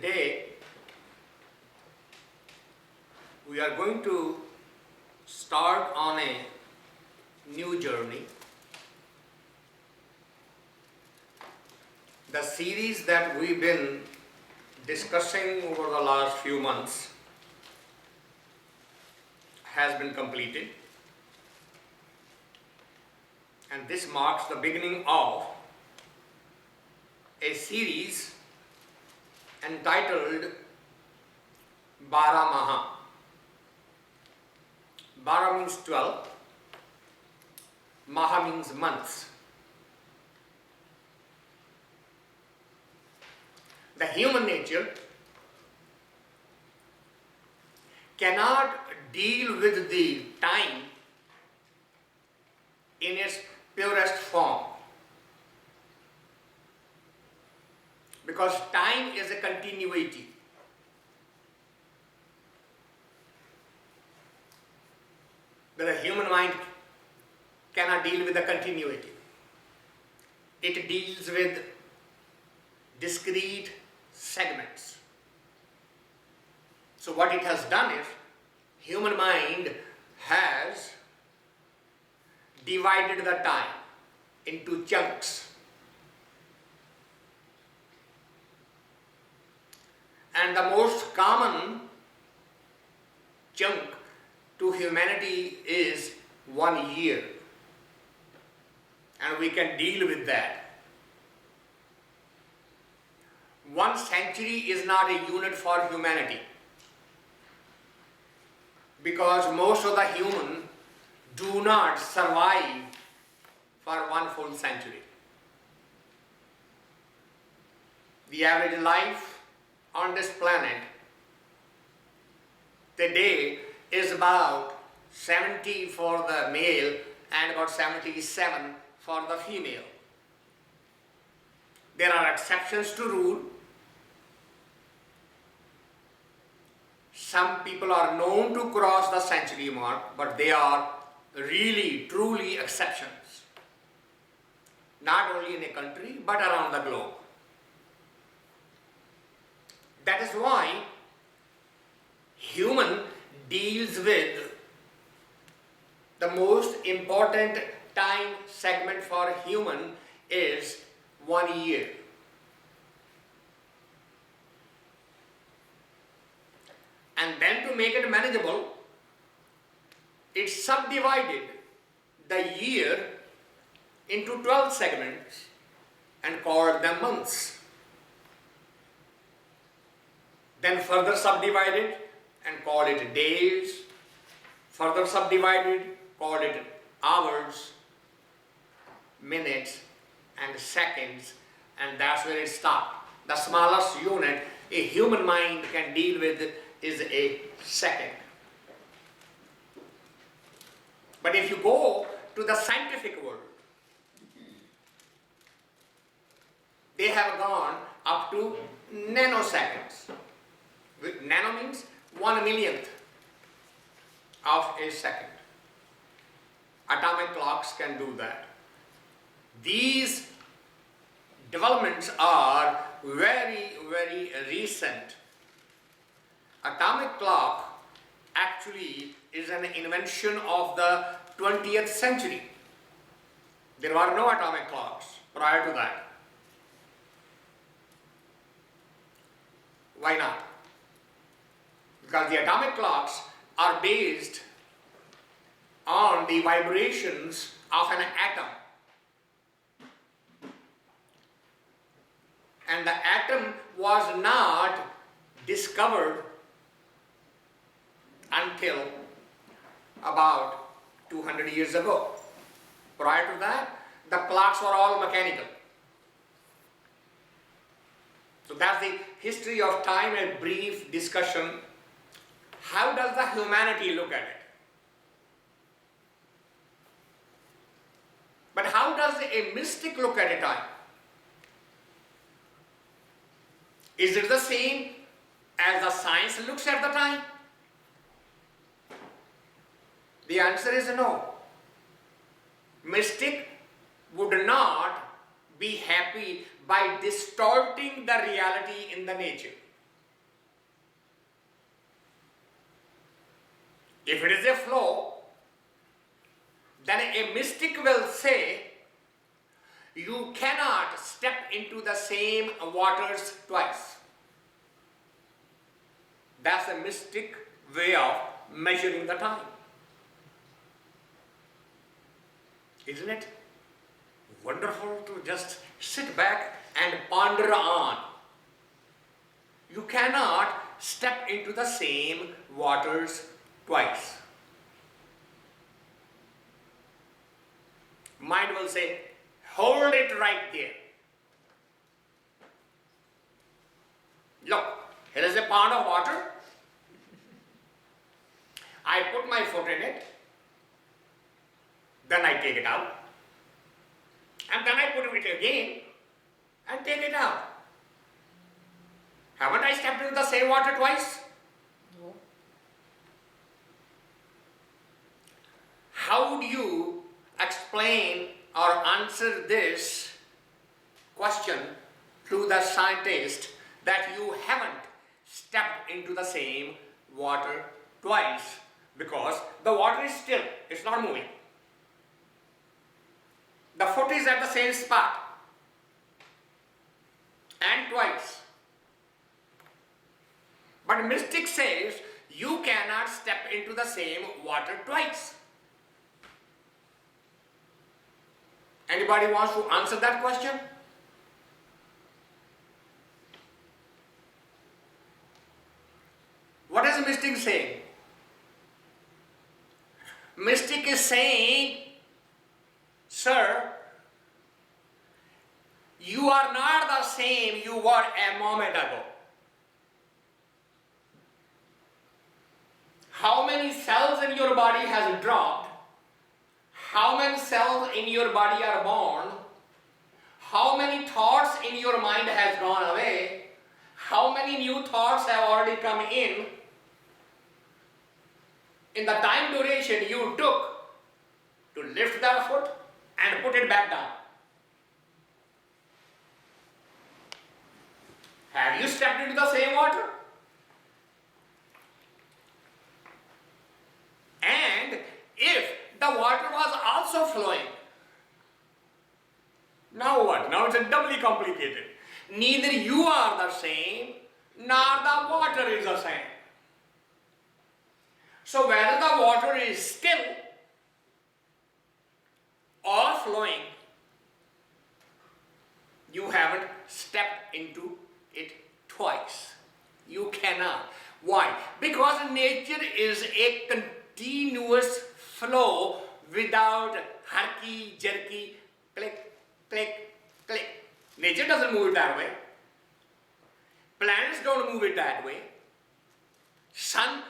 Today we are going to start on a new journey. The series that we've been discussing over the last few months has been completed, and this marks the beginning of a series entitled Bharamay. Bara means 12, Maha means months. The human nature cannot deal with the time in its purest form, because time is a continuity. But the human mind cannot deal with the continuity. It deals with discrete segments. So what it has done is, human mind has divided the time into chunks. And the most common chunk to humanity is 1 year. And we can deal with that. 1 century is not a unit for humanity, because most of the humans do not survive for 1 full century. The average life on this planet today is about 70 for the male and about 77 for the female. There are exceptions to rule. Some people are known to cross the century mark, but they are really, truly exceptions. Not only in a country, but around the globe. That is why human deals with the most important time segment for human is 1 year. And then to make it manageable, it subdivided the year into 12 segments and called them months. Then further subdivided and called it days, further subdivided, called it hours, minutes and seconds, and that's where it stopped. The smallest unit a human mind can deal with is a second. But if you go to the scientific world, they have gone up to nanoseconds. Nano means 1/1,000,000th of a second. Atomic clocks can do that. These developments are very, very recent. Atomic clock actually is an invention of the 20th century. There were no atomic clocks prior to that. Why not? Because the atomic clocks are based on the vibrations of an atom. And the atom was not discovered until about 200 years ago. Prior to that, the clocks were all mechanical. So that's the history of time, a brief discussion. How does the humanity look at it? But how does a mystic look at a time? Is it the same as the science looks at the time? The answer is no. Mystic would not be happy by distorting the reality in the nature. If it is a flow, then a mystic will say, you cannot step into the same waters twice. That's a mystic way of measuring the time. Isn't it wonderful to just sit back and ponder on? You cannot step into the same waters twice. Mind will say, hold it right there. Look, here is a pond of water. I put my foot in it. Then I take it out. And then I put it again and take it out. Haven't I stepped into the same water twice? No. How do you explain or answer this question to the scientist that you haven't stepped into the same water twice? Because the water is still, it's not moving. The foot is at the same spot. And twice. But mystic says you cannot step into the same water twice. Anybody wants to answer that question? What is the mystic saying? Mystic is saying, sir, you are not the same you were a moment ago. How many cells in your body has dropped? How many cells in your body are born? How many thoughts in your mind has gone away? How many new thoughts have already come in? In the time duration you took to lift that foot and put it back down. Have you stepped into the same water? And if the water was also flowing, now what? Now it's doubly complicated. Neither you are the same, nor the water is the same. So whether the water is still or flowing, you haven't stepped into it twice. You cannot. Why? Because nature is a continuous flow without herky, jerky, click, click, click. Nature doesn't move it that way. Planets don't move it that way. Sun,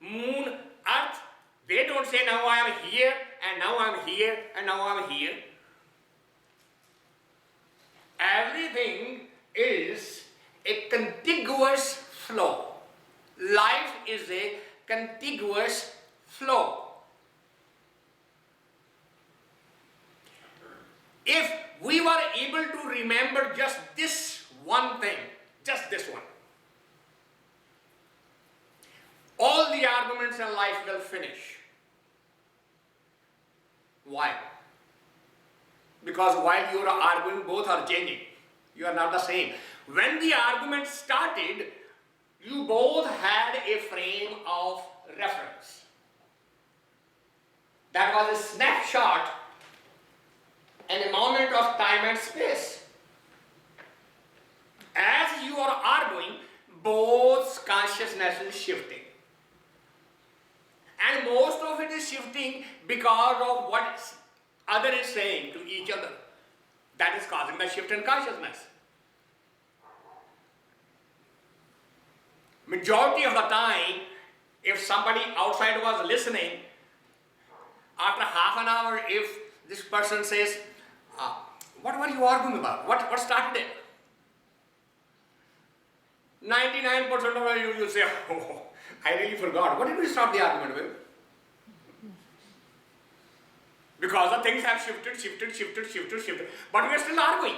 moon, earth, they don't say now I am here and now I am here and now I am here. Everything is a contiguous flow. Life is a contiguous flow. If we were able to remember just this one thing, just this one, all the arguments in life will finish. Why? Because while you are arguing, both are changing. You are not the same. When the argument started, you both had a frame of reference. That was a snapshot and a moment of time and space. As you are arguing, both consciousness is shifting. And most of it is shifting because of what other is saying to each other. That is causing the shift in consciousness. Majority of the time, if somebody outside was listening, after half an hour, if this person says, what were you arguing about? What started it? 99% of you will say, oh, I really forgot. What did we start the argument with? Because the things have shifted, but we are still arguing.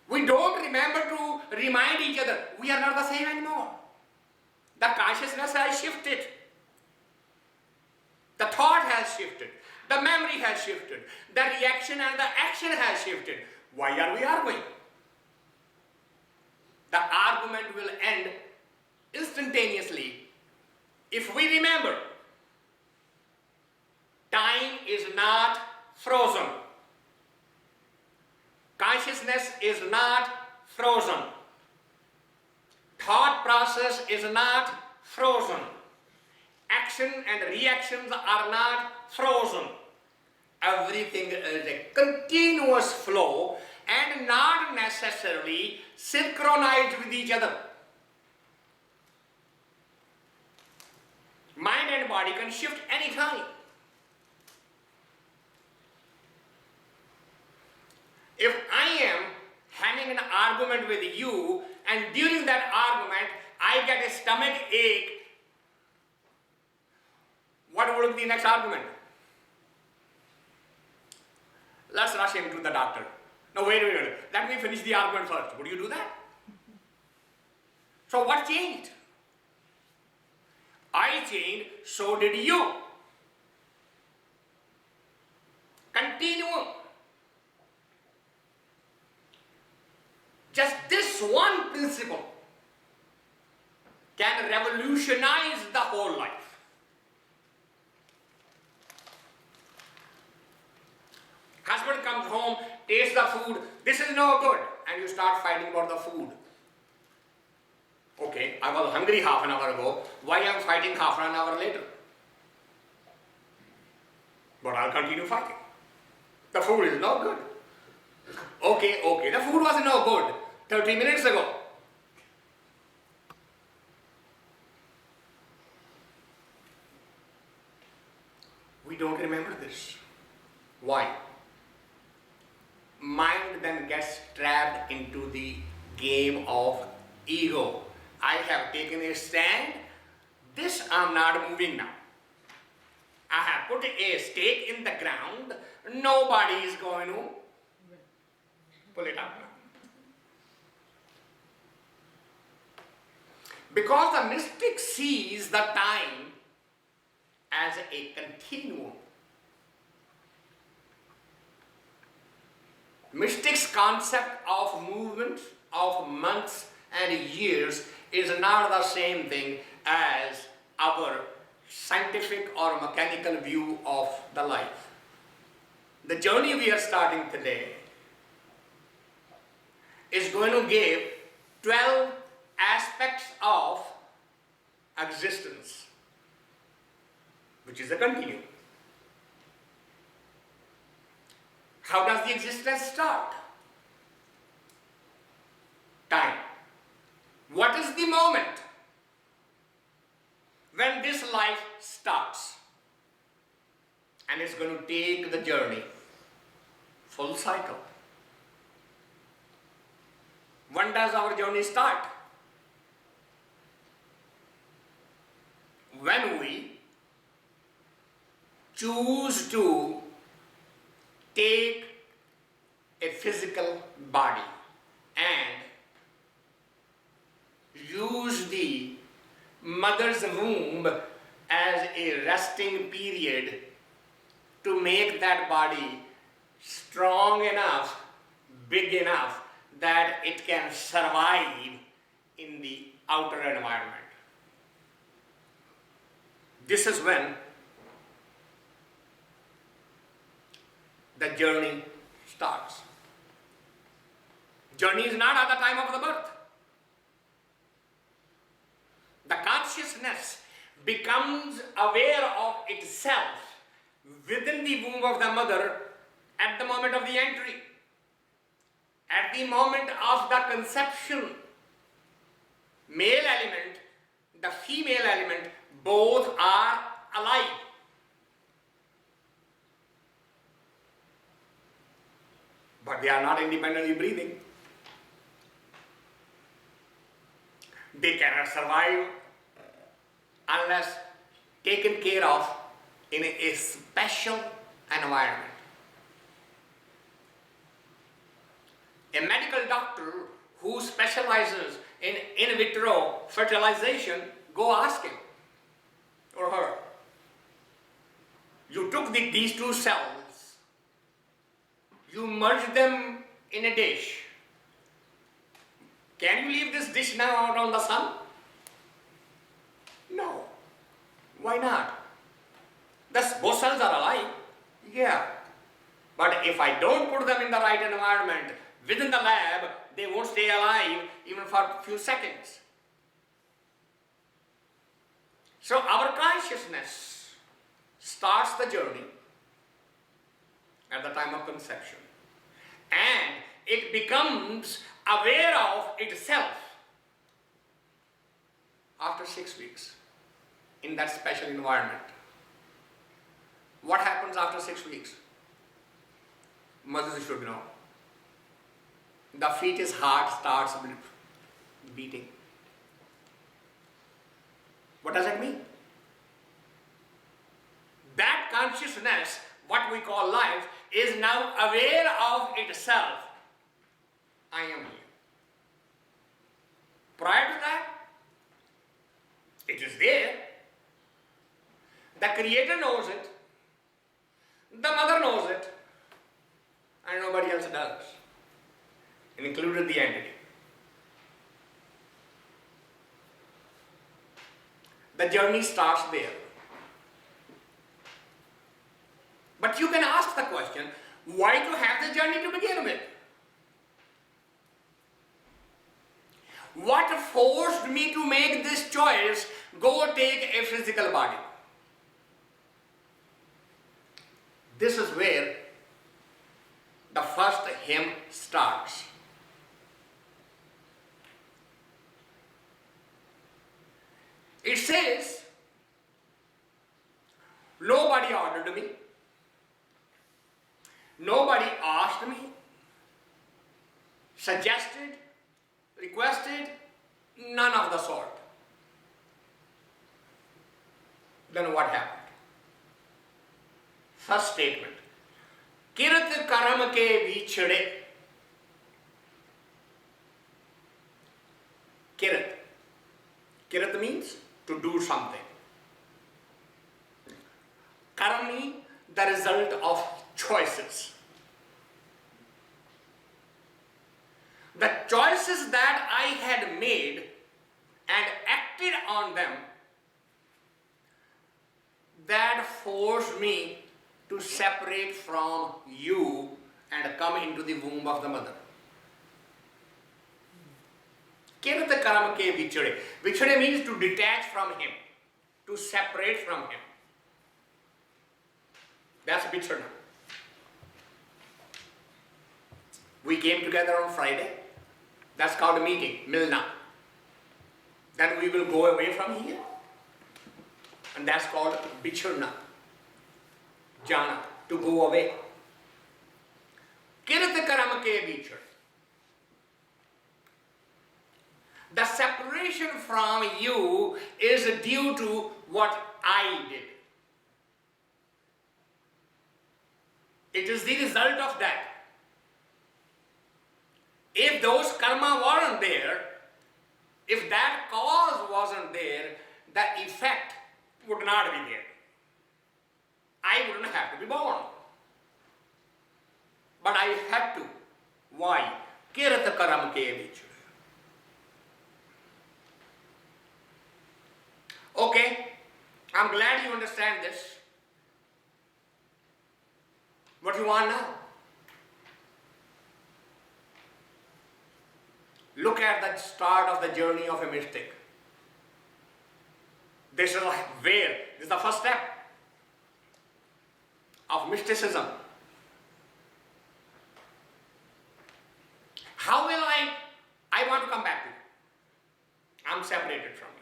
We don't remember to remind each other, we are not the same anymore. The consciousness has shifted. The thought has shifted. The memory has shifted. The reaction and the action has shifted. Why are we arguing? The argument will end instantaneously if we remember time is not frozen. Consciousness is not frozen. Thought process is not frozen. Action and reactions are not frozen. Everything is a continuous flow and not necessarily synchronized with each other. Mind and body can shift anytime. If I am having an argument with you and during that argument I get a stomach ache, what would be the next argument? Let's rush him to the doctor. No, wait a minute. Let me finish the argument first. Would you do that? So what changed? I changed, so did you. Continuum. Just this one principle can revolutionize the whole life. Husband comes home, tastes the food, this is no good, and you start fighting about the food. Okay, I was hungry half an hour ago, why am I fighting half an hour later? But I'll continue fighting. The food is no good. Okay, the food was no good 30 minutes ago. We don't remember this. Why? Mind then gets trapped into the game of ego. I have taken a stand, this I'm not moving now. I have put a stake in the ground, nobody is going to pull it up now. Because the mystic sees the time as a continuum. Mystic's concept of movement of months and years is not the same thing as our scientific or mechanical view of the life. The journey we are starting today is going to give 12 aspects of existence, which is a continuum. How does the existence start? Time. What is the moment when this life starts? And it's going to take the journey, full cycle. When does our journey start? When we choose to take a physical body and use the mother's womb as a resting period to make that body strong enough, big enough that it can survive in the outer environment. This is when the journey starts. Journey is not at the time of the birth. The consciousness becomes aware of itself within the womb of the mother at the moment of the entry. At the moment of the conception, male element, the female element, both are alive. But they are not independently breathing. They cannot survive unless taken care of in a special environment. A medical doctor who specializes in vitro fertilization Go ask him or her. You took these two cells, you merged them in a dish. Can you leave this dish now out on the sun? No. Why not? Both cells are alive. Yeah. But if I don't put them in the right environment within the lab, they won't stay alive even for a few seconds. So our consciousness starts the journey at the time of conception, and it becomes aware of itself after 6 weeks in that special environment. What happens after 6 weeks? Mothers should know. The fetus heart starts beating. What does that mean? That consciousness, what we call life, is now aware of itself. I am here. Prior to that, it is there. The Creator knows it. The mother knows it. And nobody else does, included the entity. The journey starts there. But you can ask the question, why to have the journey to begin with? What forced me to make this choice, go take a physical body? This is where the first hymn starts. It says, nobody ordered me, nobody asked me, suggested, requested, none of the sort. Then what happened? First statement. Kirat karam ke veechhurhay. Kirat. Kirat means to do something. Karam means the result of choices. The choices that I had made and acted on them, that forced me to separate from you and come into the womb of the mother. Kirat karam ke veechhurhay. Veechhurhay means to detach from him, to separate from him. That's veechhurhay. We came together on Friday. That's called a meeting, milna. Then we will go away from here. And that's called bichhurna. Jana, to go away. Kirat karam ke veechhurhay. The separation from you is due to what I did. It is the result of that. If those karma weren't there, if that cause wasn't there, the effect would not be there. I wouldn't have to be born. But I had to. Why? Kirat karam ke veechhurhay. Okay, I'm glad you understand this. What do you want now? Look at the start of the journey of a mystic. This is where, this is the first step of mysticism. How will I want to come back to you. I'm separated from you.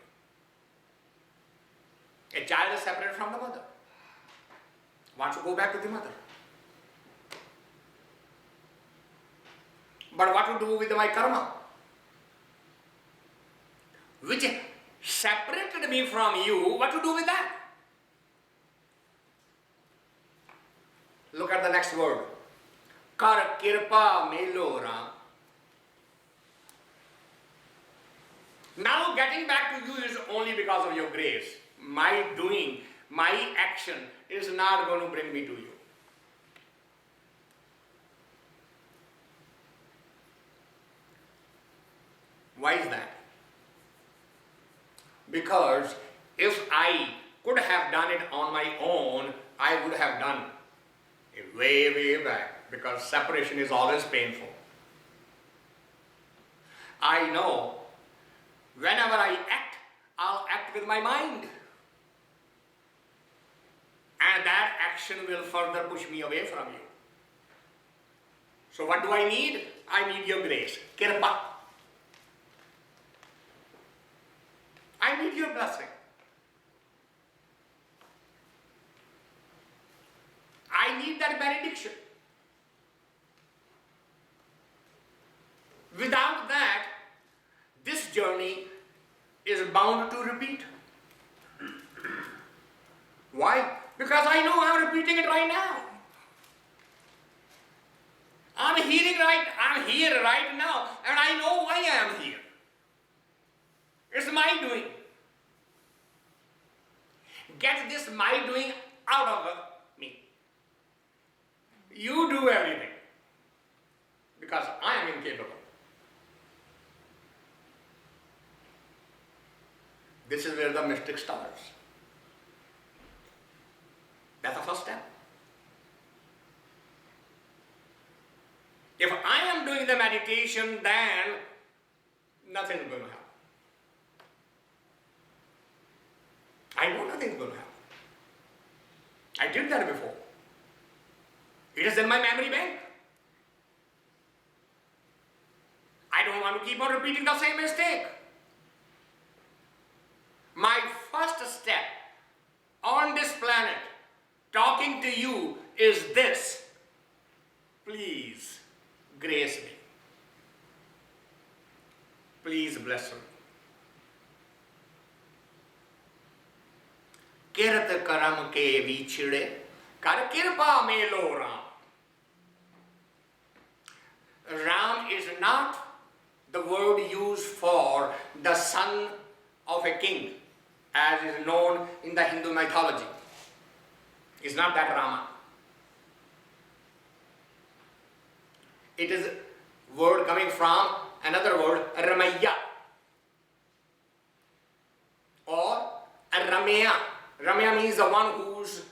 A child is separated from the mother. Wants to go back to the mother. But what to do with my karma? Which separated me from you, what to do with that? Look at the next word. Kar kirpaa maylhu raam. Now getting back to you is only because of your grace. My doing, my action is not going to bring me to you. Why is that? Because if I could have done it on my own, I would have done it way, way back, because separation is always painful. I know whenever I act, I'll act with my mind. And that action will further push me away from you. So what do I need? I need your grace, kirpaa. I need your blessing. I need that benediction. Without that, this journey is bound to repeat. Why? Because I know I'm repeating it right now. I'm here right now, and I know why I am here. It's my doing. Get this my doing out of me. You do everything, because I am incapable. This is where the mystic starts. That's the first step. If I am doing the meditation, then nothing is going to happen. I know nothing is going to happen. I did that before. It is in my memory bank. I don't want to keep on repeating the same mistake. My first step on this planet, talking to you, is this. Please grace me. Please bless me. Kirat karam ke veechhurhay, kar kirpaa maylhu raam. Ram is not the word used for the son of a king, as is known in the Hindu mythology. It's not that Rama. It is a word coming from another word, ramaya, or ramaya. Ramaya means the one who's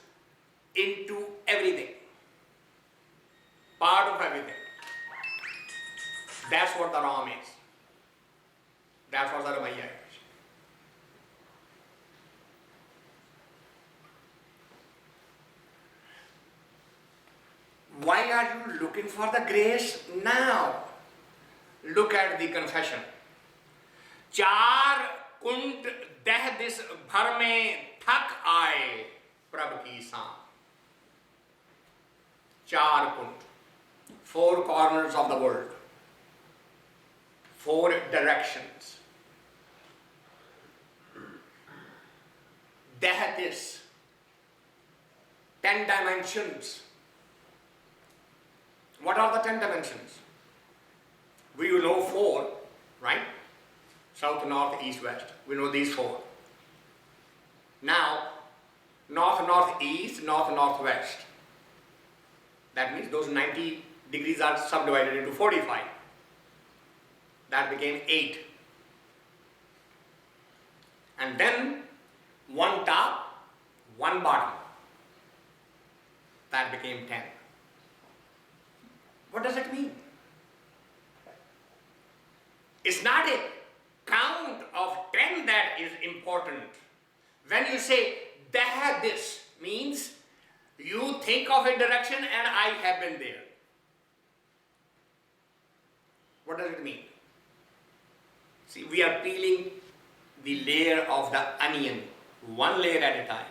into everything, part of everything. That's what the Ram is. That's what the ramaya is. Why are you looking for the grace now? Look at the confession. Chaar, kunt, this bharamay, thak, parabh ki saam. Chaar kunt. Four corners of the world. Four directions. This. 10 dimensions. What are the 10 dimensions? We know 4, right? South, north, east, west. We know these 4. Now, north, northeast, north, northwest. That means those 90 degrees are subdivided into 45. That became 8. And then, one top, one bottom. That became 10. What does it mean? It's not a count of 10 that is important. When you say, this means you think of a direction and I have been there. What does it mean? See, we are peeling the layer of the onion, one layer at a time.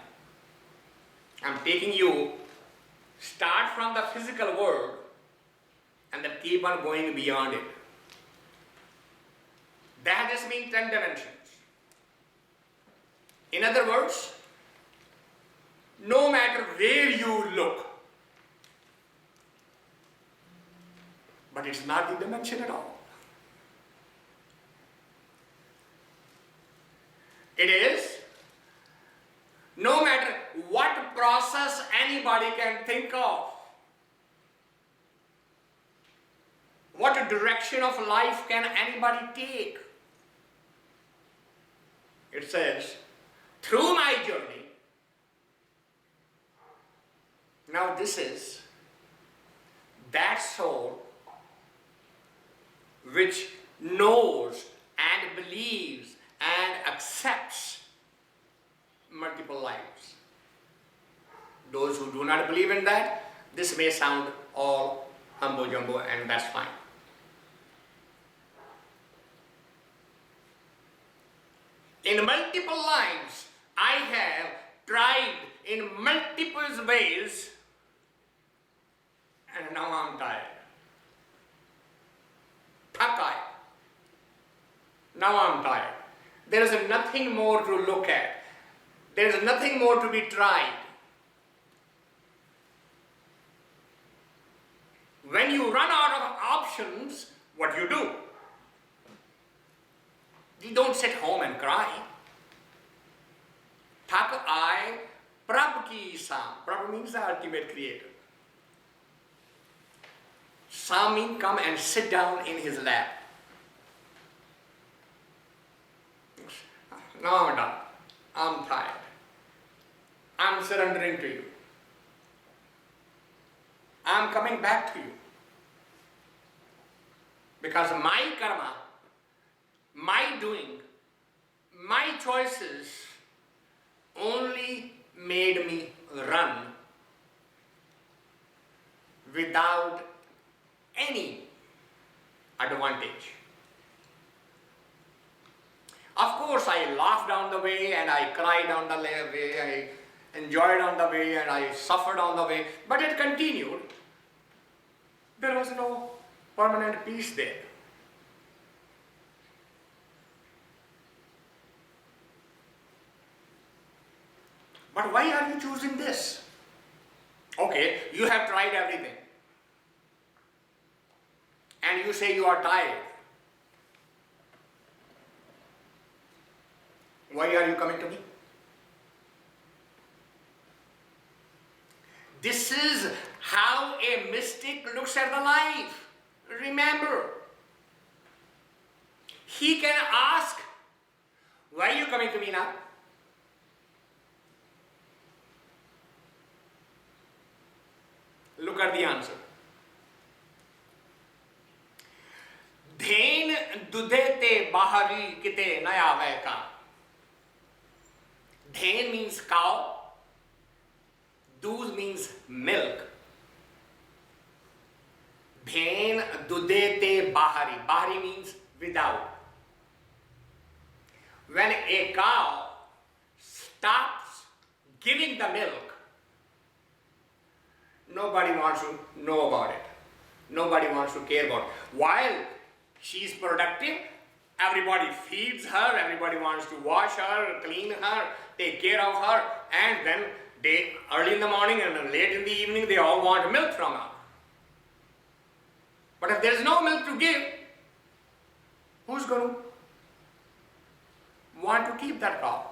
I'm taking you, start from the physical world, and then keep on going beyond it. That just means 10 dimensions. In other words, no matter where you look, but it's not the dimension at all. It is. No matter what process anybody can think of, what direction of life can anybody take? It says, through my journey. Now this is that soul which knows and believes and accepts multiple lives. Those who do not believe in that, this may sound all humbo jumbo, and that's fine. In multiple lives, I have tried in multiple ways, and now I'm tired. Thak. Now I'm tired. There is nothing more to look at. There is nothing more to be tried. When you run out of options, what do? You don't sit home and cry. Thak, parabh ki saam. Parabh means the ultimate creator. Saam means come and sit down in his lap. Now I'm done. I'm tired. I'm surrendering to you. I'm coming back to you. Because my karma, my doing, my choices only made me run without any advantage. Of course, I laughed on the way, and I cried on the way, I enjoyed on the way, and I suffered on the way, but it continued. There was no permanent peace there. But why are you choosing this? Okay, you have tried everything. And you say you are tired. Why are you coming to me? This is how a mystic looks at the life. Remember, he can ask, why are you coming to me now? Look at the answer. Dhayn duDhai bharamay kitai aavai kaam. Dhayn means cow. Doos means milk. Dhayn duDhai bharamay. Bharamay means without. When a cow stops giving the milk, nobody wants to know about it. Nobody wants to care about it. While she's productive, everybody feeds her, everybody wants to wash her, clean her, take care of her, and then early in the morning and late in the evening, they all want milk from her. But if there's no milk to give, who's going to want to keep that cow?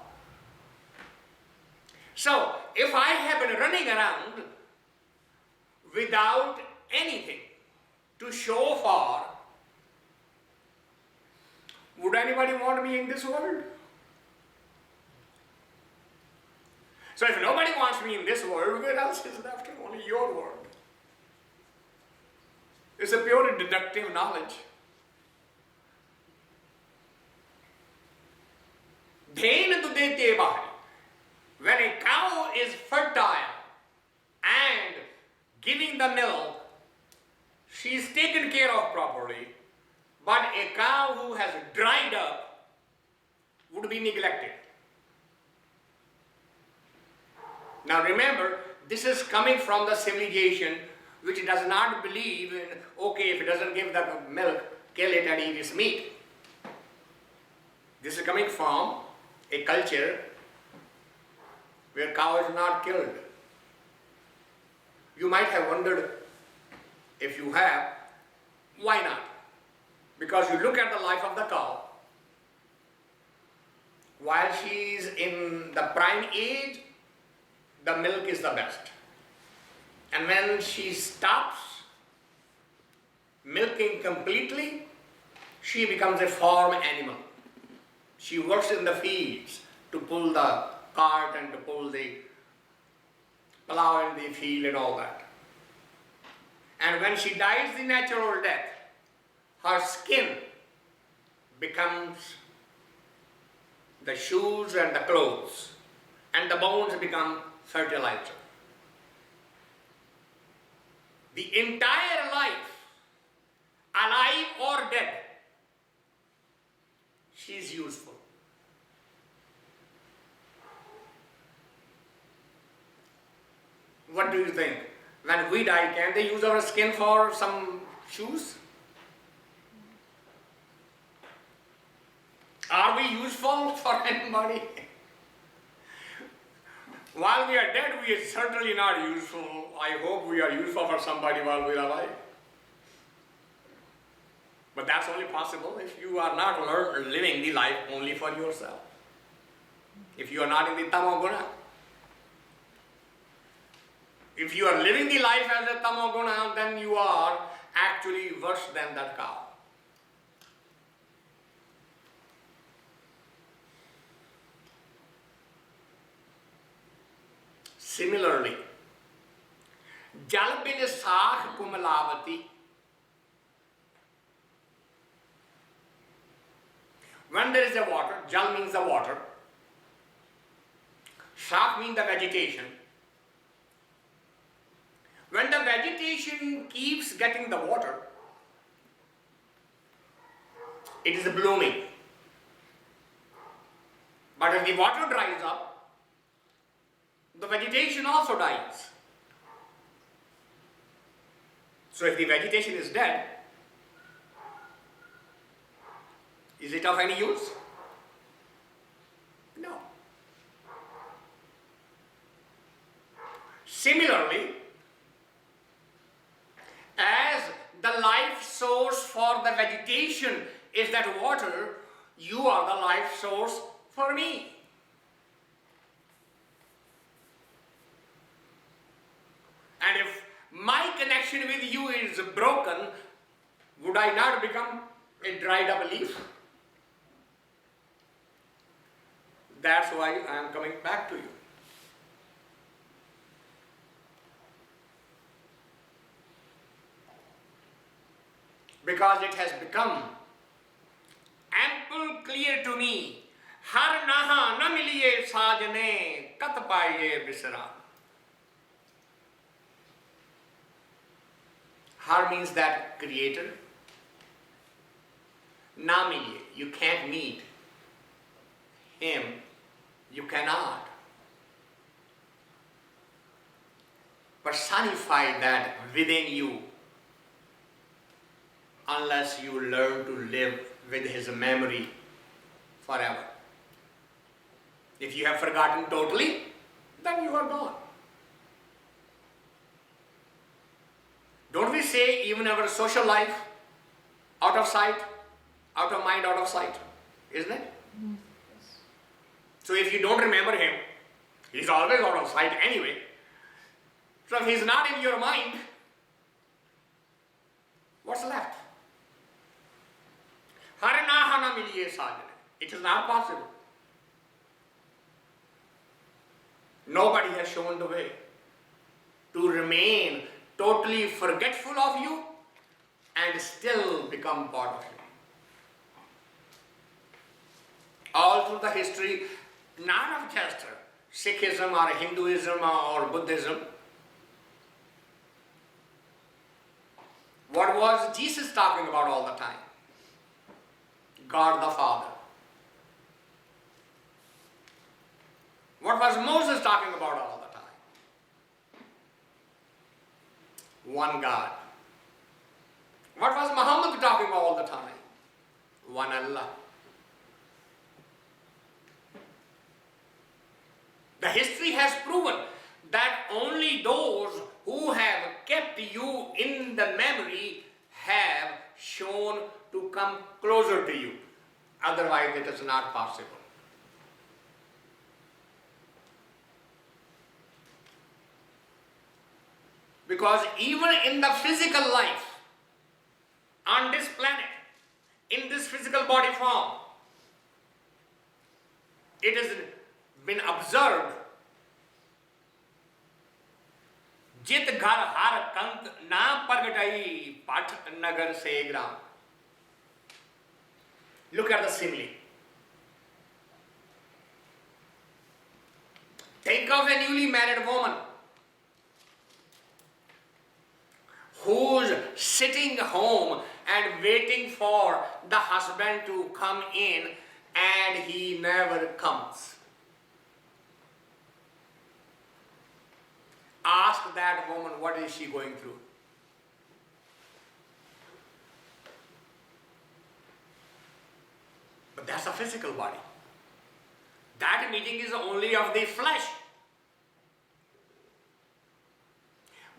So, if I have been running around without anything to show for, would anybody want me in this world? So if nobody wants me in this world, where else is left? Only your world. It's a purely deductive knowledge. Dhayn duDhai bharamay. When a cow is fertile and giving the milk, she is taken care of properly. But a cow who has dried up would be neglected. Now remember, this is coming from the civilization which does not believe in, okay, if it doesn't give the milk, kill it and eat its meat. This is coming from a culture where cow is not killed. You might have wondered, if you have, why not? Because you look at the life of the cow. while she is in the prime age, the milk is the best. And when she stops milking completely, she becomes a farm animal. She works in the fields to pull the cart and to pull the plow in the field and all that. And when she dies the natural death, her skin becomes the shoes and the clothes, and the bones become fertilizer. The entire life, alive or dead, she is useful. What do you think? When we die, can they use our skin for some shoes? Are we useful for anybody? While we are dead, we are certainly not useful. I hope we are useful for somebody while we are alive. But that's only possible if you are not living the life only for yourself. If you are not in the tamoguna. If you are living the life as a tamoguna, then you are actually worse than that cow. Similarly, jal bin saakh kumlaavatee. When there is a water, jal means the water, saakh means the vegetation. When the vegetation keeps getting the water, it is blooming. But if the water dries up, the vegetation also dies. So if the vegetation is dead, is it of any use? No. Similarly, as the life source for the vegetation is that water, you are the life source for me. And if my connection with you is broken, would I not become a dried up leaf? That's why I am coming back to you. Because it has become ample clear to me, har naah na milee-ai saajnai kat paa-ee-ai bisram. Har means that creator. Na milee, you can't meet him, you cannot personify that within you unless you learn to live with his memory forever. If you have forgotten totally, then you are gone. Don't we say even our social life, out of sight, out of mind, out of sight, isn't it? Mm-hmm. Yes. So if you don't remember him, he's always out of sight anyway. So if he's not in your mind, what's left? Har naah na milee-ai saajnai. It is not possible. Nobody has shown the way to remain totally forgetful of you and still become part of you. All through the history, not of just Sikhism or Hinduism or Buddhism, what was Jesus talking about all the time? God the Father. What was Moses talking about all the time? One God. What was Muhammad talking about all the time? One Allah. The history has proven that only those who have kept you in the memory have shown to come closer to you. Otherwise, it is not possible. Because even in the physical life, on this planet, in this physical body form, it has been observed, jit ghar har kunt na pargata-ee pat nagar se gram. Look at the simile. Think of a newly married woman who's sitting home and waiting for the husband to come in, and he never comes. Ask that woman, what is she going through? But that's a physical body. That meeting is only of the flesh.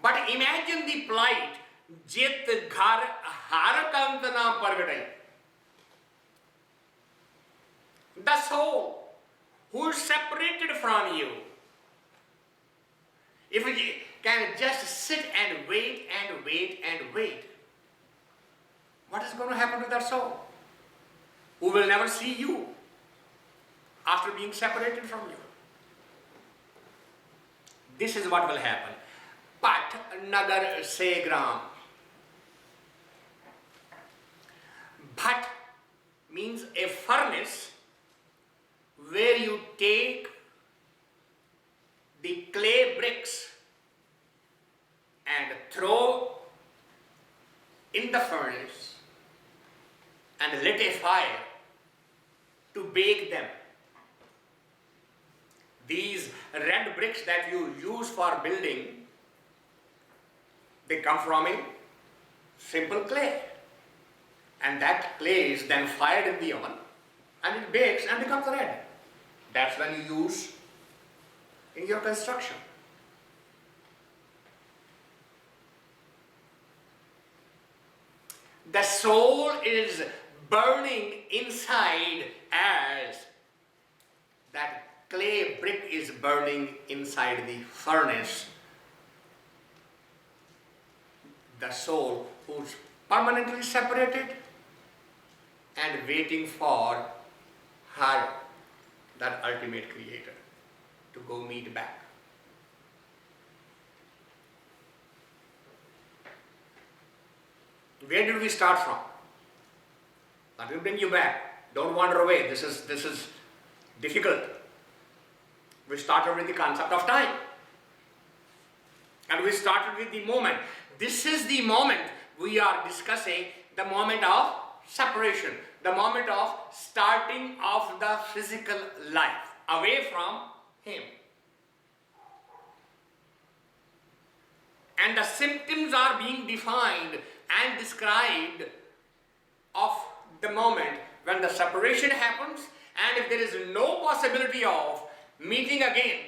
But imagine the plight, jit ghar har kunt na pargata-ee. The soul who is separated from you, if we can just sit and wait and wait and wait, what is going to happen to that soul? Who will never see you after being separated from you. This is what will happen. Pat nagar se gram. Bhat means a furnace where you take the clay bricks and throw in the furnace and lit a fire to bake them. These red bricks that you use for building, they come from a simple clay. And that clay is then fired in the oven and it bakes and becomes red. That's when you use in your construction. The soul is burning inside as that clay brick is burning inside the furnace. The soul who's permanently separated and waiting for her, that ultimate creator, to go meet back. Where did we start from? That will bring you back. Don't wander away. This is difficult. We started with the concept of time. And we started with the moment. This is the moment we are discussing, the moment of separation, the moment of starting of the physical life away from him. And the symptoms are being defined and described of the moment when the separation happens, and if there is no possibility of meeting again,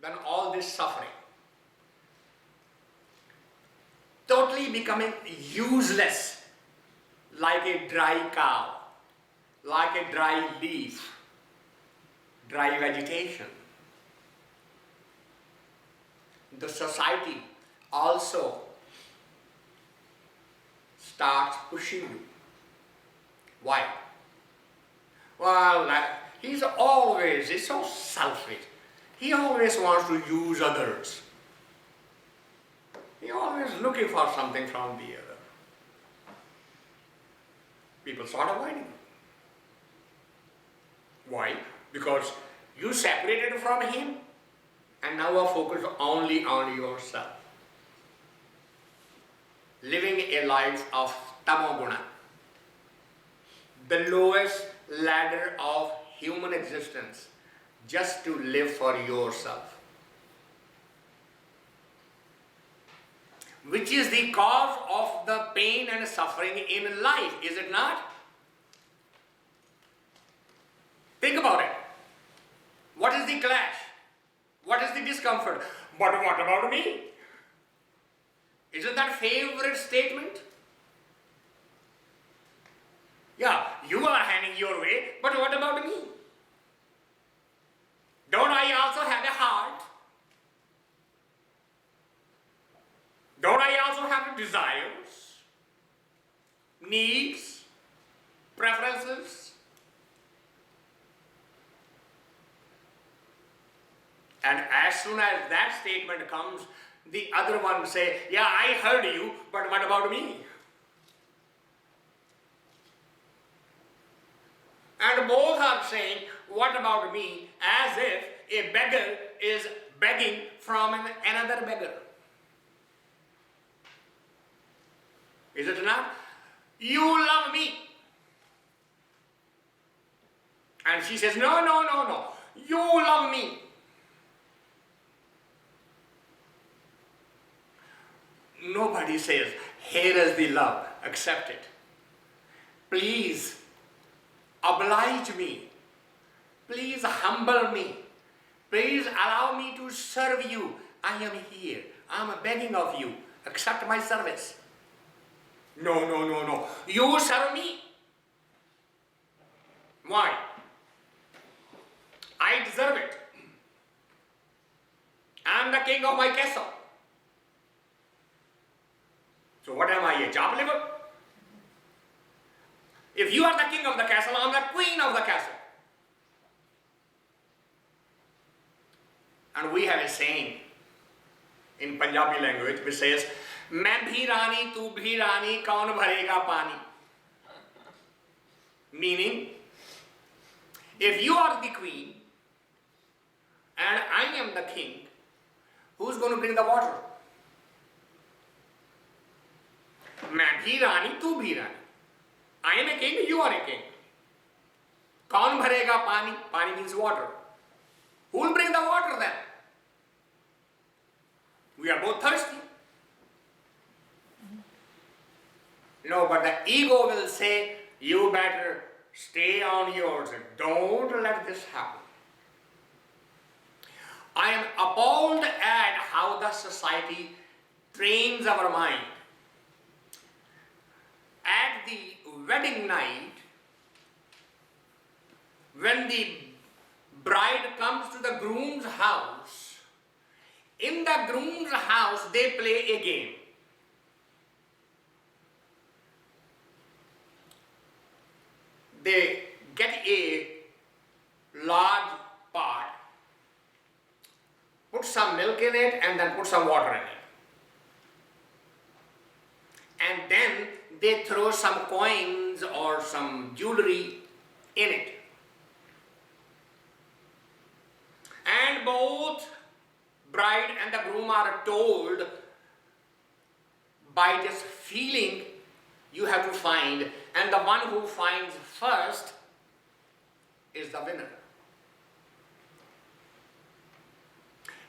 then all this suffering, totally becoming useless, like a dry cow, like a dry leaf, dry vegetation. The society also starts pushing you. Why? Well, he's so selfish. He always wants to use others. He always looking for something from the other. People start avoiding him. Why? Because you separated from him and now are focused only on yourself. Living a life of tamoguna, the lowest ladder of human existence, just to live for yourself, which is the cause of the pain and suffering in life, is it not? Think about it. What is the clash? What is the discomfort? But what about me? Isn't that favorite statement? Yeah, you are handing your way, but what about me? Don't I also have a heart? Don't I also have desires, needs, preferences? And as soon as that statement comes, the other one say, yeah, I heard you, but what about me? And both are saying, what about me? As if a beggar is begging from another beggar. Is it not? You love me. And she says, no, no, no, no. You love me. Nobody says, here is the love, accept it. Please oblige me. Please humble me. Please allow me to serve you. I am here. I am begging of you. Accept my service. No, no, no, no. You serve me. Why? I deserve it. I am the king of my castle. So what am I, a job liver? If you are the king of the castle, I am the queen of the castle. And we have a saying in Punjabi language which says, "Main bhi rani, tu bhi rani, kaun bharega pani." Meaning, if you are the queen and I am the king, who's going to bring the water? Main bhi rani, tu bhi rani. I am a king, you are a king. Kaun bharega pani? Pani means water. Who will bring the water then? We are both thirsty. No, but the ego will say, you better stay on yours and don't let this happen. I am appalled at how the society trains our mind. At the wedding night, when the bride comes to the groom's house, in the groom's house they play a game. They get a large pot, put some milk in it and then put some water in it. And then they throw some coins or some jewelry in it. And both bride and the groom are told, by this feeling you have to find, and the one who finds first is the winner.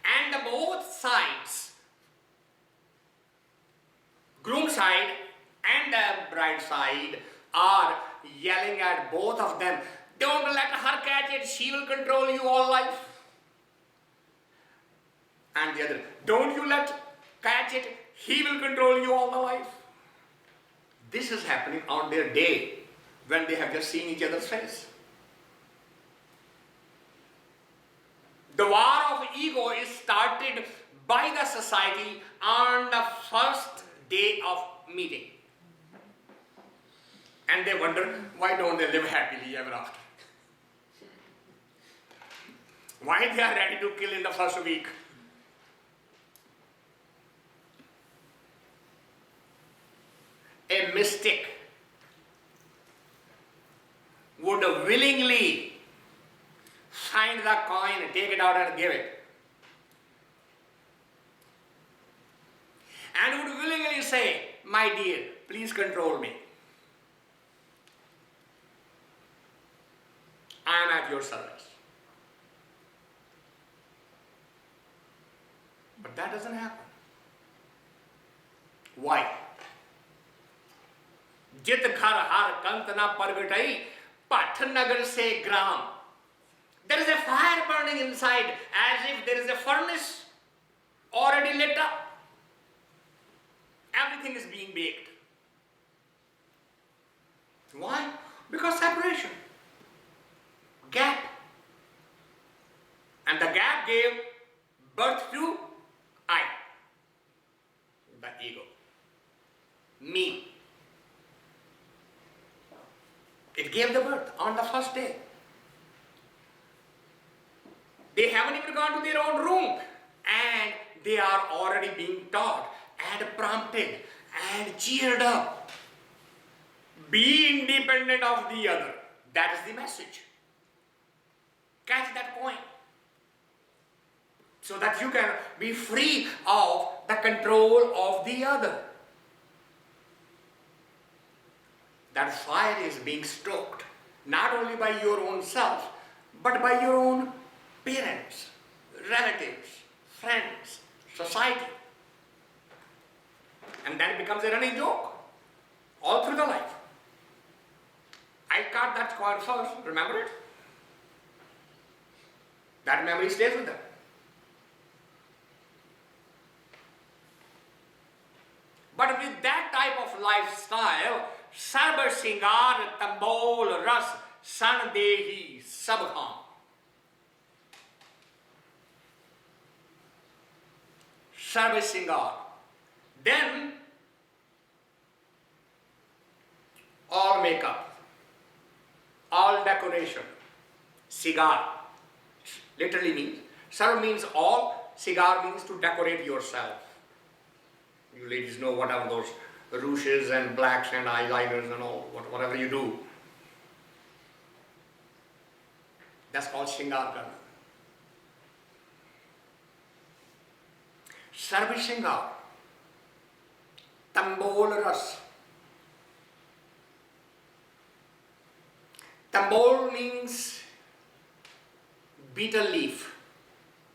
And the both sides, groom side and the bride side, are yelling at both of them, don't let her catch it, she will control you all life. And the other, don't you let catch it, he will control you all the life. This is happening on their day when they have just seen each other's face. The war of ego is started by the society on the first day of meeting. And they wonder, why don't they live happily ever after? Why they are ready to kill in the first week? A mystic would willingly find the coin, take it out and give it. And would willingly say, my dear, please control me. I am at your service. But that doesn't happen. Why? Jit ghar har kunt na pargata-ee, path nagar se gram. There is a fire burning inside, as if there is a furnace already lit up. Everything is being baked. Why? Because separation. Gap. And the gap gave birth to I, the ego. on the first day. They haven't even gone to their own room, and they are already being taught and prompted and cheered up. Be independent of the other. That is the message. Catch that point. So that you can be free of the control of the other. That fire is being stoked not only by your own self, but by your own parents, relatives, friends, society. And then it becomes a running joke all through the life. I caught that squire first, remember it? That memory stays with them. But with that type of lifestyle, sarb singar tambol ras san dehi sab kaam. Sarb singar. Then all makeup, all decoration, cigar, literally means, sarb means all, cigar means to decorate yourself. You ladies know whatever those rouges and blacks and eyeliners and all, whatever you do. That's called shingar karna. Sarb shingar, tambol ras. Tambol means betel leaf,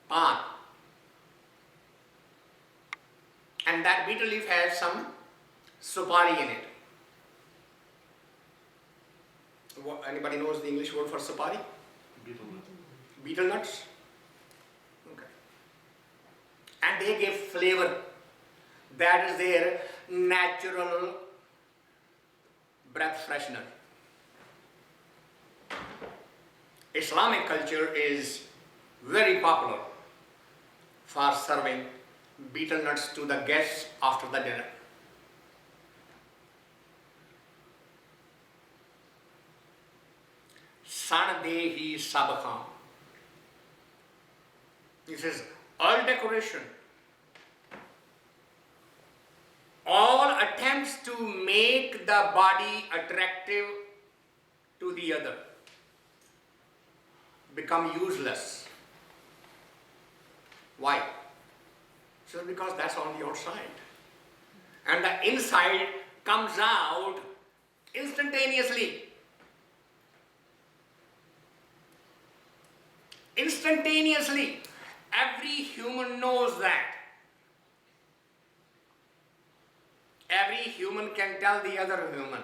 pan. And that betel leaf has some supari in it. Anybody knows the English word for supari? Betel nuts. Betel nuts? Okay. And they give flavor. That is their natural breath freshener. Islamic culture is very popular for serving betel nuts to the guests after the dinner. San dehi sab kaam. This is all decoration, all attempts to make the body attractive to the other become useless. Why? Just because that's on the outside. And the inside comes out instantaneously. Instantaneously. Every human knows that. Every human can tell the other human,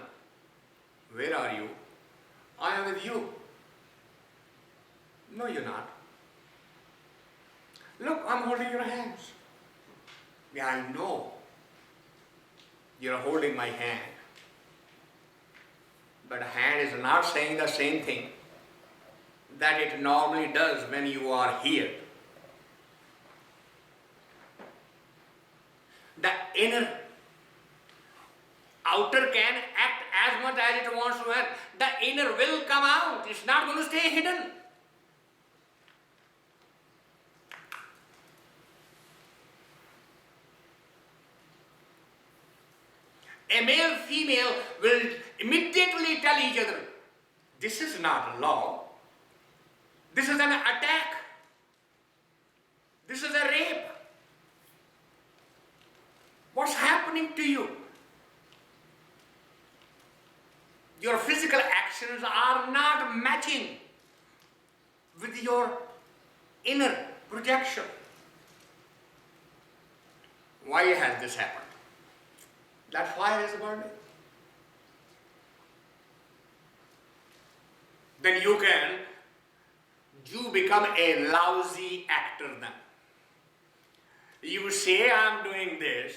where are you? I am with you. No, you're not. Look, I'm holding your hands. Yeah, I know. You're holding my hand. But a hand is not saying the same thing that it normally does when you are here. The inner, outer can act as much as it wants to act. The inner will come out. It's not going to stay hidden. A male, female will immediately tell each other, this is not love. This is an attack. This is a rape. What's happening to you? Your physical actions are not matching with your inner projection. Why has this happened? That fire is burning. Then you become a lousy actor then. You say, I'm doing this,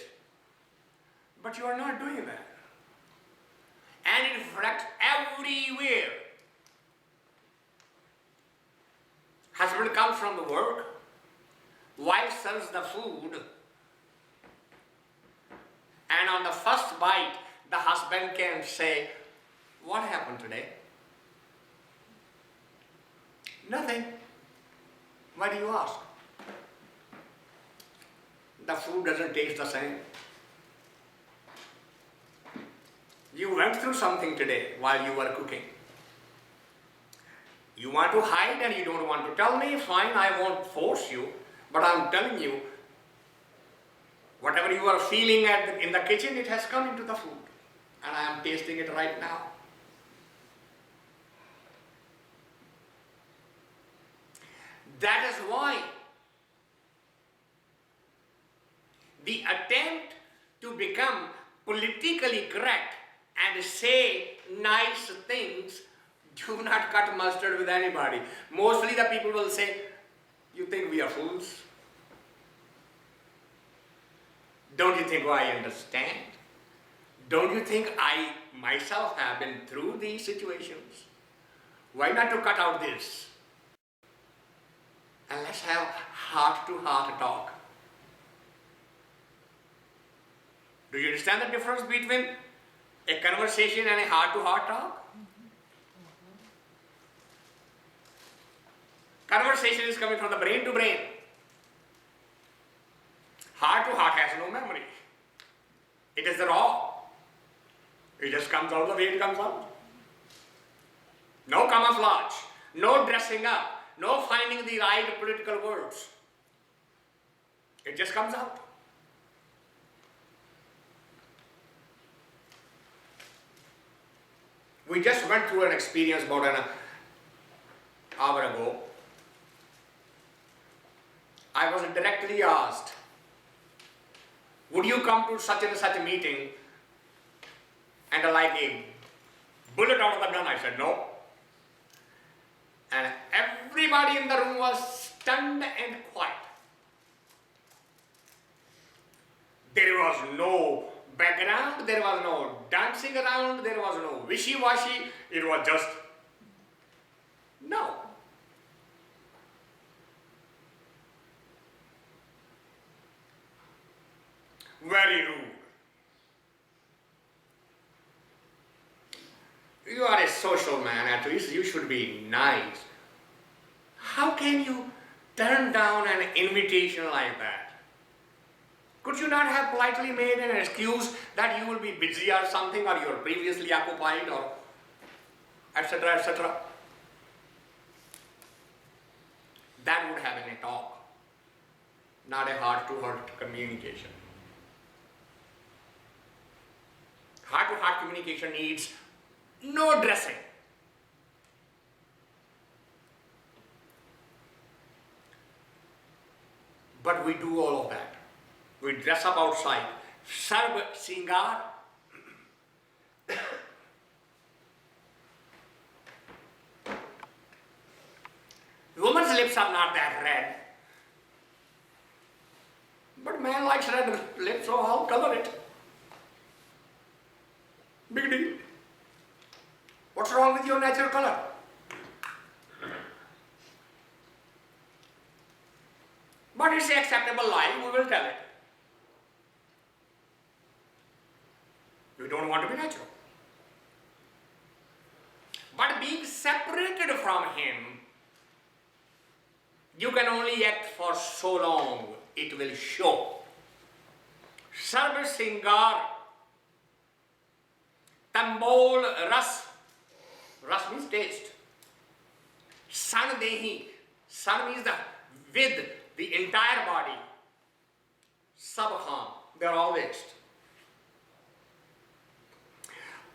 but you are not doing that. And it reflects everywhere. Husband comes from the work, wife serves the food, and on the first bite, the husband can say, what happened today? Nothing. Why do you ask? The food doesn't taste the same. You went through something today while you were cooking. You want to hide and you don't want to tell me, fine, I won't force you, but I'm telling you, whatever you are feeling in the kitchen, it has come into the food. And I am tasting it right now. That is why the attempt to become politically correct and say nice things do not cut mustard with anybody. Mostly the people will say, you think we are fools? Don't you think I understand? Don't you think I myself have been through these situations? Why not to cut out this? And let's have heart-to-heart talk. Do you understand the difference between a conversation and a heart-to-heart talk? Conversation is coming from the brain to brain. Heart-to-heart has no memory. It is raw. It just comes out the way it comes out. No camouflage, no dressing up, no finding the right political words. It just comes out. We just went through an experience about an hour ago. I was directly asked, would you come to such and such a meeting? And like a bullet out of the gun, I said no. And everybody in the room was stunned and quiet. There was no background, there was no dancing around, there was no wishy-washy, it was just no. Very rude. You are a social man, at least you should be nice. How can you turn down an invitation like that? Could you not have politely made an excuse that you will be busy or something, or you are previously occupied, or etc., etc.? That would have been a talk, not a heart-to-heart communication. Heart-to-heart communication needs no dressing. But we do all of that. We dress up outside. Sarb singar. Woman's lips are not that red. But man likes red lips, so I'll color it. Big deal. What's wrong with your natural color? But it's an acceptable lie, we will tell it. We don't want to be natural. But being separated from him, you can only act for so long, it will show. Sarv singar, tambol ras. Ras means taste. San dehi. San means with the entire body. Sab kham. They are all mixed.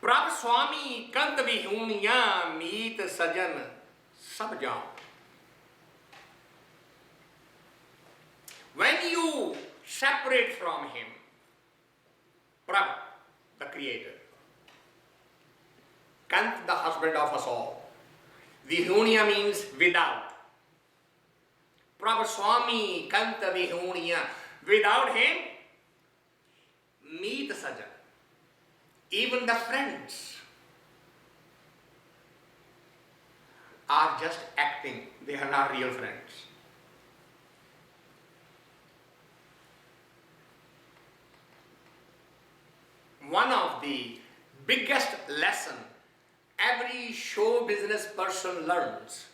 Prabh Swami Kant vihoonee-aa meet sajan sab jaam. When you separate from him, Prabh, the creator, Kant, the husband of us all. Vihoonee-aa means without. Prabh Swami Kant vihoonee-aa. Without him, meet sajan. Even the friends are just acting. They are not real friends. One of the biggest lessons every show business person learns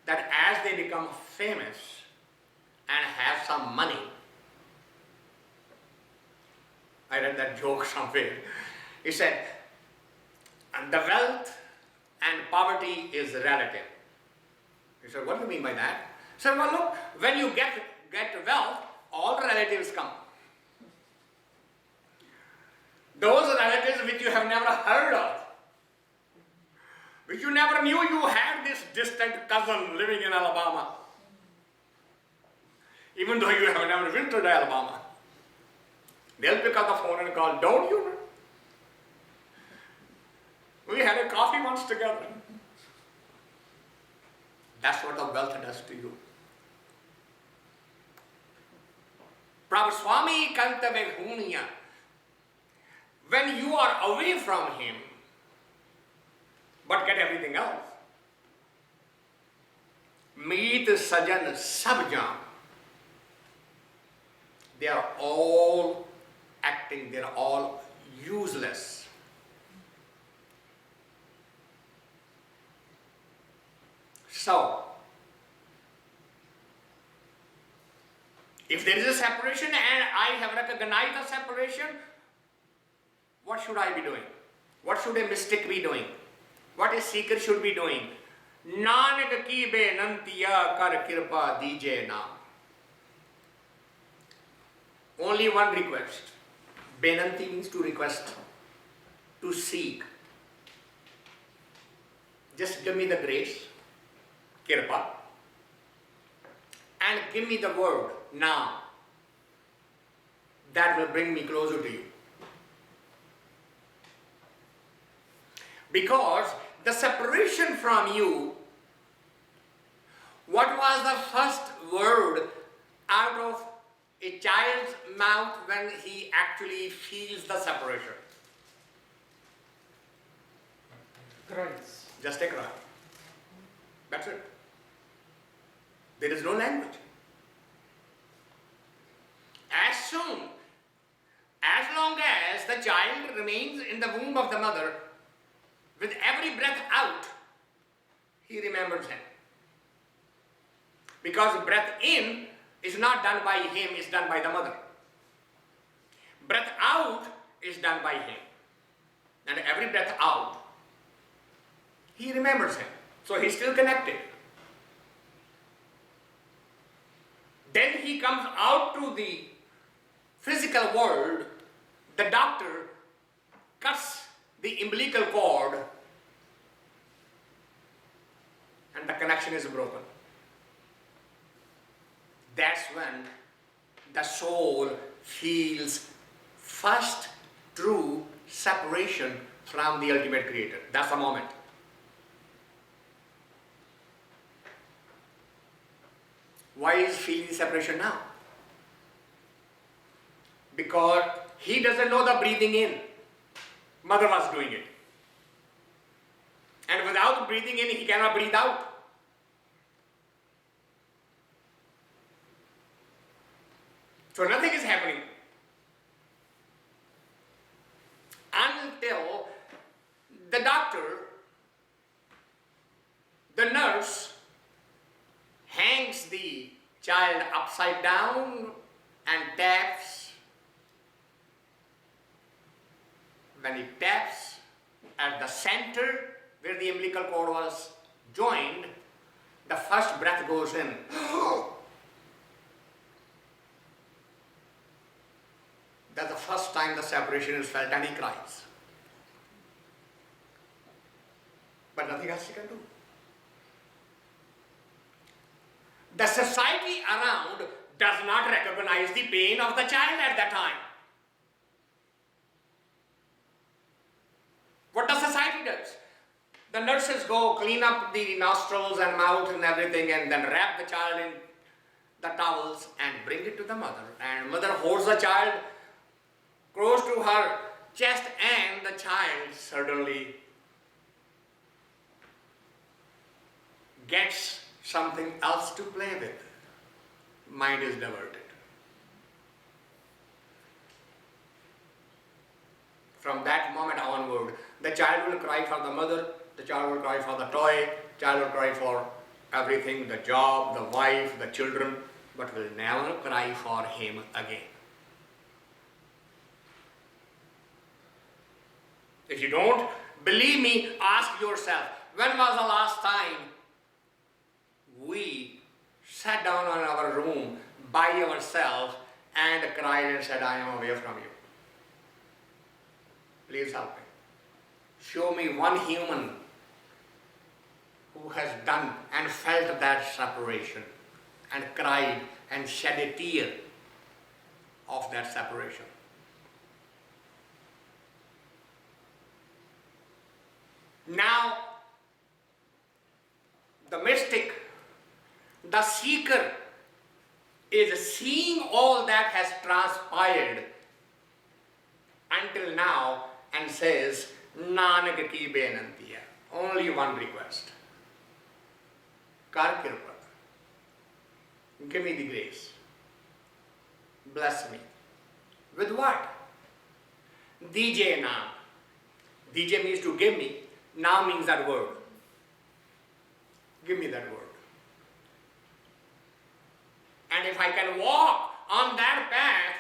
that as they become famous and have some money, I read that joke somewhere. He said, and the wealth and poverty is relative. He said, what do you mean by that? He said, well, look, when you get wealth, all the relatives come. Those relatives which you have never heard of, which you never knew you had this distant cousin living in Alabama, even though you have never been to Alabama. They'll pick up the phone and call, don't you know? We had a coffee once together. That's what the wealth does to you. Prabhu Swami Kanta Vehoonee-aa. When you are away from him, but get everything else. Meet sajan sab jaan. They are all acting, they are all useless. So, if there is a separation and I have recognized the separation, what should I be doing? What should a mystic be doing? What a seeker should be doing? Nanak ki banantee-aa kar kirpaa deejhe naam. Only one request. Banantee means to request, to seek. Just give me the grace, kirpaa, and give me the word, naam. That will bring me closer to you. Because the separation from you, what was the first word out of a child's mouth when he actually feels the separation? Cries. Just a cry. That's it. There is no language. As long as the child remains in the womb of the mother, with every breath out, he remembers him. Because breath in is not done by him, it's done by the mother. Breath out is done by him. And every breath out, he remembers him. So he's still connected. Then he comes out to the physical world. The doctor cuts the umbilical cord and the connection is broken. That's when the soul feels first true separation from the ultimate creator. That's the moment. Why is feeling separation now? Because he doesn't know the breathing in. Mother was doing it. And without breathing in, he cannot breathe out. So nothing is happening until the doctor, the nurse, hangs the child upside down and taps. When he taps at the center where the umbilical cord was joined, the first breath goes in. That's the first time the separation is felt and he cries. But nothing else he can do. The society around does not recognize the pain of the child at that time. What the society does? The nurses go clean up the nostrils and mouth and everything and then wrap the child in the towels and bring it to the mother. And mother holds the child close to her chest and the child suddenly gets something else to play with. Mind is diverted. From that moment onward, the child will cry for the mother, the child will cry for the toy, the child will cry for everything, the job, the wife, the children, but will never cry for him again. If you don't believe me, ask yourself, when was the last time we sat down in our room by ourselves and cried and said, I am away from you? Please help me. Show me one human who has done and felt that separation and cried and shed a tear of that separation. Now, the mystic, the seeker, is seeing all that has transpired until now and says, Nanak ki banantee-aa, only one request. Kar kirpaa, give me the grace. Bless me. With what? Dije naam. Dije means to give me. Naam means that word. Give me that word. And if I can walk on that path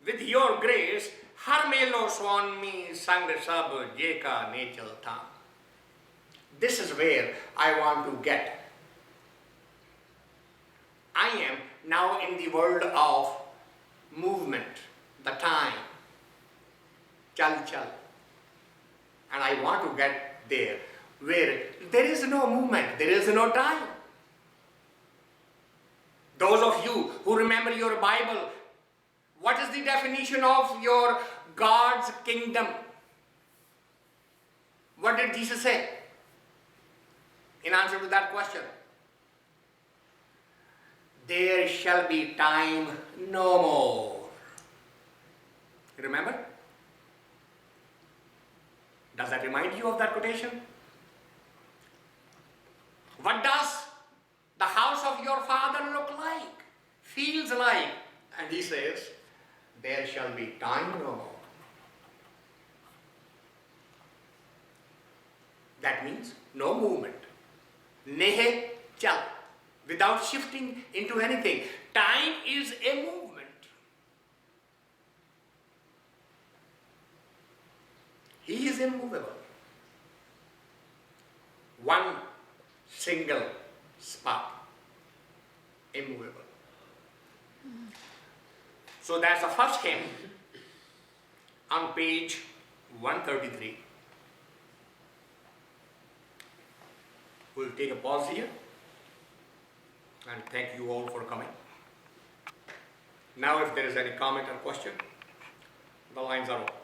with your grace, har melo swami sang sab jeka nechal tham. This is where I want to get. I am now in the world of movement, the time, chal chal. And I want to get there, where there is no movement, there is no time. Those of you who remember your Bible, what is the definition of your God's kingdom? What did Jesus say in answer to that question? There shall be time no more. Remember? Does that remind you of that quotation? What does the house of your father look like? Feels like? And he says, there shall be time no more. That means no movement. Naahee chal. Without shifting into anything. Time is a movement. He is immovable. One single spot. Immovable. So that's the first hymn on page 133. We'll take a pause here and thank you all for coming. Now if there is any comment or question, the lines are open.